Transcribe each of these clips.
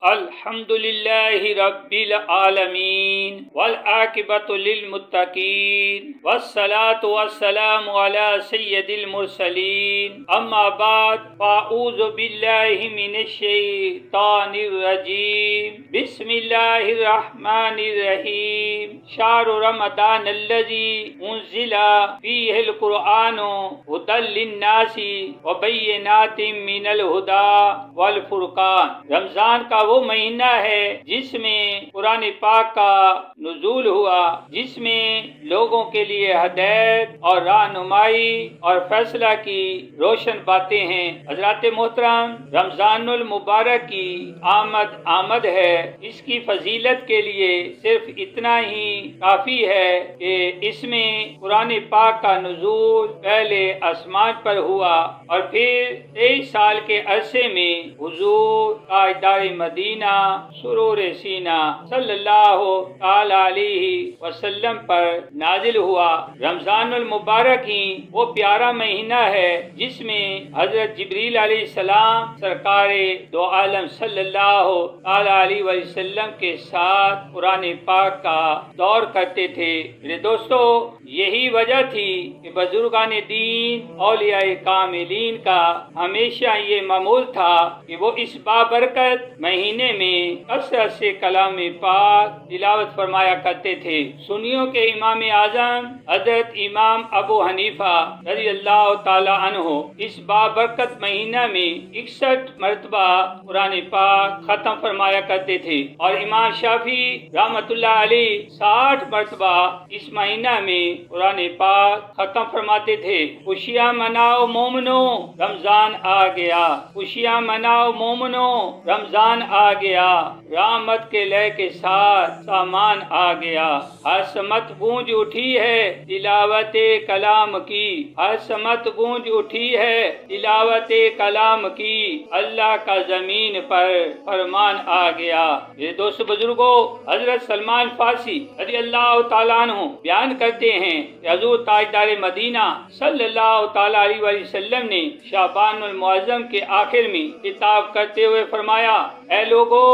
الحمد للہ رب العالمین والعاقبۃ للمتقین والصلاة والسلام علی سید المرسلین اما بعد فاعوذ باللہ من الشیطان الرجیم بسم اللہ الرحمن الرحیم شہر رمضان الذی انزل فیہ القرآن ھدی للناس وبینات من الہدی والفرقان۔ رمضان کا وہ مہینہ ہے جس میں قرآن پاک کا نزول ہوا، جس میں لوگوں کے لیے ہدایت اور رہنمائی اور فیصلہ کی روشن باتیں ہیں۔ حضرات محترم، رمضان المبارک کی آمد ہے۔ اس کی فضیلت کے لیے صرف اتنا ہی کافی ہے کہ اس میں قرآن پاک کا نزول پہلے آسمان پر ہوا اور پھر 23 سال کے عرصے میں حضور تاجدار مدینہ سرور سینہ صلی اللہ تعالی علیہ وسلم پر نازل ہوا۔ رمضان المبارک ہی وہ پیارا مہینہ ہے جس میں حضرت جبریل علیہ السلام سرکار دو عالم صلی اللہ تعالی علیہ وسلم کے ساتھ قرآن پاک کا دور کرتے تھے۔ میرے دوستو، یہی وجہ تھی کہ بزرگان دین اولیاء کاملین کا ہمیشہ یہ معمول تھا کہ وہ اس بابرکت مہینے میں کثرت سے کلام پاک تلاوت فرمایا کرتے تھے۔ سنیوں کے امام اعظم حضرت امام ابو حنیفہ رضی اللہ تعالی عنہ اس بابرکت مہینہ میں 61 مرتبہ قرآن پاک ختم فرمایا کرتے تھے، اور امام شافعی رحمۃ اللہ علیہ 60 مرتبہ اس مہینہ میں قرآن پاک ختم فرماتے تھے۔ خوشیاں مناؤ مومنو، رمضان آ گیا، خوشیاں مناؤ مومنو، رمضان آ گیا، رحمت کے لے کے ساتھ سامان آ گیا۔ ہر سمت گونج اٹھی ہے تلاوت کلام کی، ہر سمت گونج اٹھی ہے تلاوت کلام کی، اللہ کا زمین پر فرمان آ گیا۔ یہ دوست بزرگوں، حضرت سلمان فارسی رضی اللہ تعالیٰ عنہ بیان کرتے ہیں کہ حضور تاجدار مدینہ صلی اللہ تعالیٰ علیہ وسلم نے شعبان المعظم کے آخر میں خطاب کرتے ہوئے فرمایا، اے لوگو،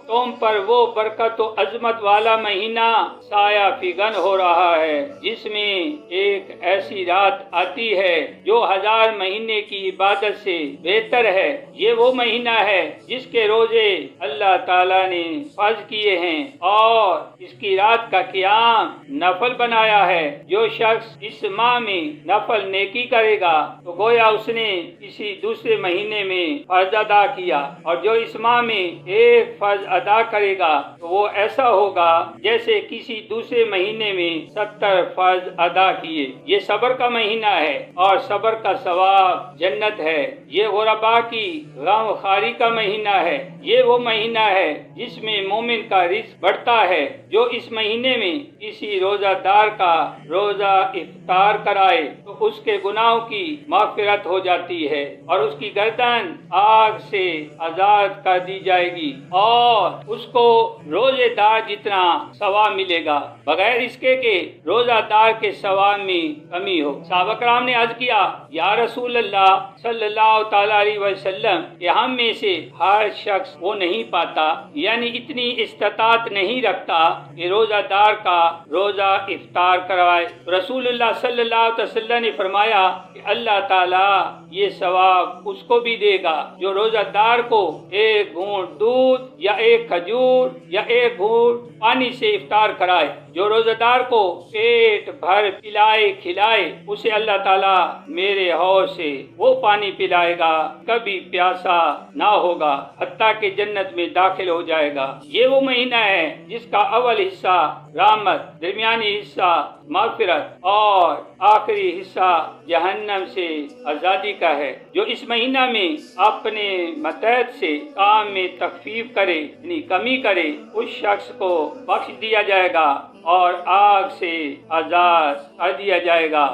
تم پر وہ برکت و عظمت والا مہینہ سایہ فگن ہو رہا ہے جس میں ایک ایسی رات آتی ہے جو 1000 مہینے کی عبادت سے بہتر ہے۔ یہ وہ مہینہ ہے جس کے روزے اللہ تعالیٰ نے فرض کیے ہیں اور اس کی رات کا قیام نفل بنایا ہے۔ جو شخص اس ماہ میں نفل نیکی کرے گا تو گویا اس نے کسی دوسرے مہینے میں فرض ادا کیا، اور جو اس ماہ میں ایک فرض ادا کرے گا تو وہ ایسا ہوگا جیسے کسی دوسرے مہینے میں 70 فرض ادا کیے۔ یہ صبر کا مہینہ ہے اور صبر کا ثواب جنت ہے۔ یہ غرباء کی غم خواری کا مہینہ ہے۔ یہ وہ مہینہ ہے جس میں مومن کا رزق بڑھتا ہے۔ جو اس مہینے میں کسی روزہ دار کا روزہ افطار کرائے تو اس کے گناہوں کی مغفرت ہو جاتی ہے اور اس کی گردن آگ سے آزاد کر دی جائے گی اور اس کو روزے دار جتنا ثواب ملے گا، بغیر اس کے کہ روزہ دار کے ثواب میں کمی ہو۔ صحابہ کرام نے عرض کیا، یا رسول اللہ صلی اللہ تعالی علیہ وسلم، کہ ہم میں سے ہر شخص وہ نہیں پاتا، یعنی اتنی استطاعت نہیں رکھتا کہ روزہ دار کا روزہ افطار کروائے۔ رسول اللہ صلی اللہ علیہ وسلم نے فرمایا کہ اللہ تعالیٰ یہ ثواب اس کو بھی دے گا جو روزہ دار کو ایک گھونٹ دودھ یا ایک کھجور یا ایک گھونٹ پانی سے افطار کرائے۔ جو روزہ دار کو پیٹ بھر پلائے کھلائے، اسے اللہ تعالیٰ میرے حوض سے وہ پانی پلائے گا، کبھی پیاسا نہ ہوگا، حتیٰ کہ جنت میں داخل ہو جائے گا۔ یہ وہ مہینہ ہے جس کا اول حصہ رحمت، درمیانی حصہ مغفرت اور آخری حصہ جہنم سے آزادی کا ہے۔ جو اس مہینہ میں اپنے متحد سے کام میں تخفیف کرے، یعنی کمی کرے، اس شخص کو بخش دیا جائے گا اور آگ سے آزاد کر دیا جائے گا۔